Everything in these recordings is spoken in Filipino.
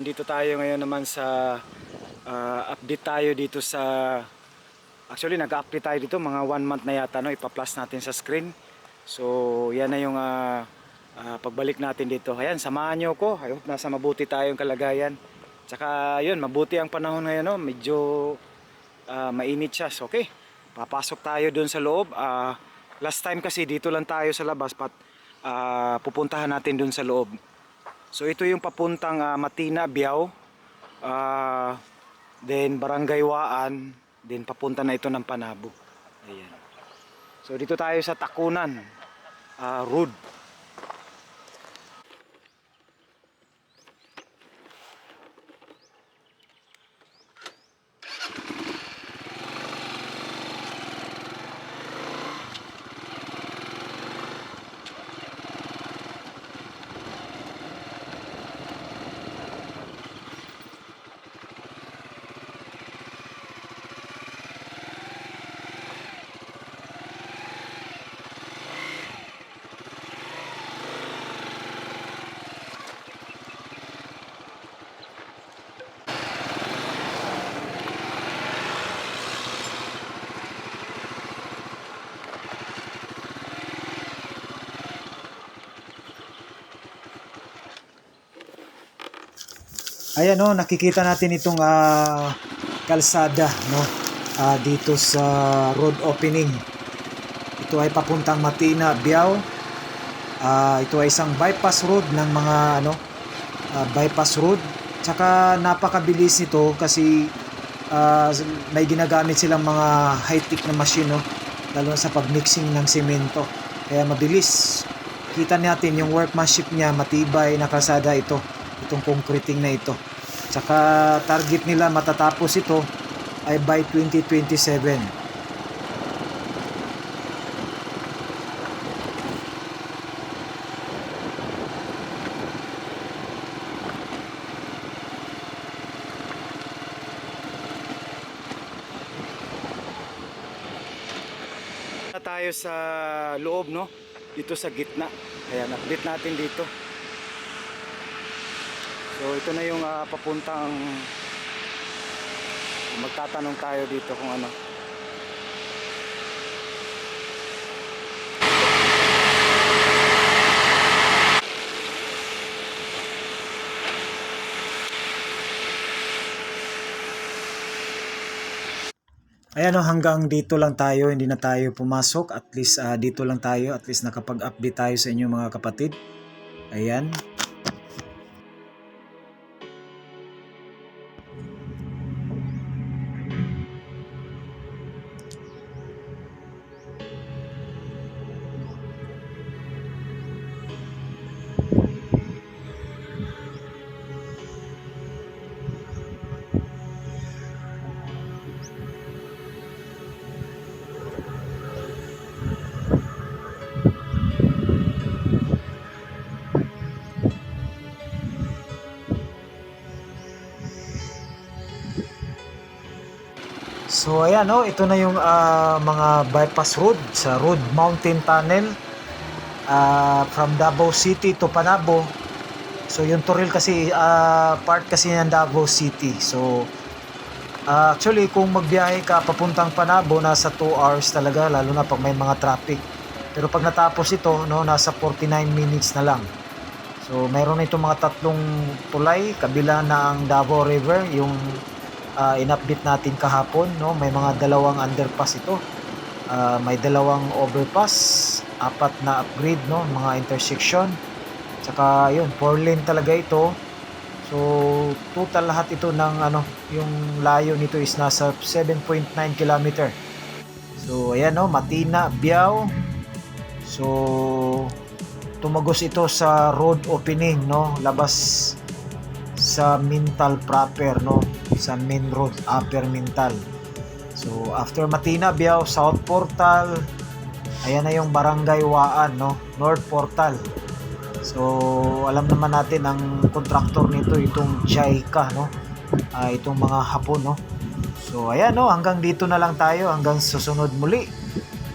Dito tayo ngayon naman sa update tayo dito sa actually nag-update tayo dito mga 1 month na yata, no? Ipa-plus natin sa screen. So yan na yung pagbalik natin dito. Ayan, samahan nyo ko. I hope nasa mabuti tayong kalagayan. Tsaka yun, mabuti ang panahon ngayon, no? Medyo mainit siya. So okay, papasok tayo dun sa loob. Last time kasi dito lang tayo sa labas, pupuntahan natin dun sa loob. So ito yung papuntang Matina, Biao, then Barangay Waan, then papunta na ito ng Panabo. Ayan. So dito tayo sa Takunan Road. Ayan, no, nakikita natin itong kalsada, no, dito sa road opening. Ito ay papuntang Matina, Biao. Ito ay isang bypass road ng mga bypass road. Tsaka napakabilis nito kasi may ginagamit silang mga high-tech na machine, no, lalo sa pagmixing ng semento. Kaya mabilis. Kita natin yung workmanship niya, matibay na kalsada ito. Itong concreting na ito. Tsaka target nila matatapos ito ay by 2027. Tayo sa loob, no? Dito sa gitna. Ayan, update natin dito. So ito na yung papuntang, magtatanong tayo dito kung ano. Ayan, no, hanggang dito lang tayo, hindi na tayo pumasok. At least dito lang tayo, at least nakapag-update tayo sa inyo mga kapatid. Ayan. So ayan, no, ito na yung mga bypass road sa Road Mountain Tunnel from Davao City to Panabo. So yung Toril kasi part kasi ng Davao City. So actually kung magbiyahe ka papuntang Panabo, nasa 2 hours talaga, lalo na pag may mga traffic. Pero pag natapos ito, no, nasa 49 minutes na lang. So mayroon itong mga tatlong tulay kabila na ang Davao River, yung in-update natin kahapon, no, may mga dalawang underpass ito. May dalawang overpass, 4 na upgrade, no, mga intersection. Tsaka yun, 4 lane talaga ito. So total lahat ito ng yung layo nito is nasa 7.9 km. So ayan, no, Matina, Biao. So tumagos ito sa road opening, no, labas sa Mintal proper, no, sa main road, Upper Mintal. So after Matina, Biao, South Portal. Ayan na yung Barangay Waan, no, North Portal. So alam naman natin ang contractor nito itong JICA, no, itong mga Hapon, no. So ayan, no, hanggang dito na lang tayo, hanggang susunod muli.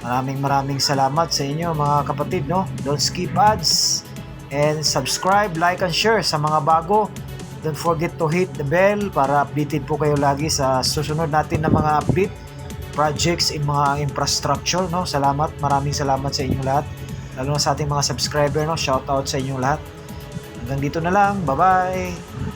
Maraming salamat sa inyo mga kapatid, no. Don't skip ads and subscribe, like and share sa mga bago. Don't forget to hit the bell para updated po kayo lagi sa susunod natin na mga update projects in mga infrastructure, no? Salamat, maraming salamat sa inyong lahat. Lalo na sa ating mga subscriber, no? Shout out sa inyong lahat. Hanggang dito na lang. Bye-bye.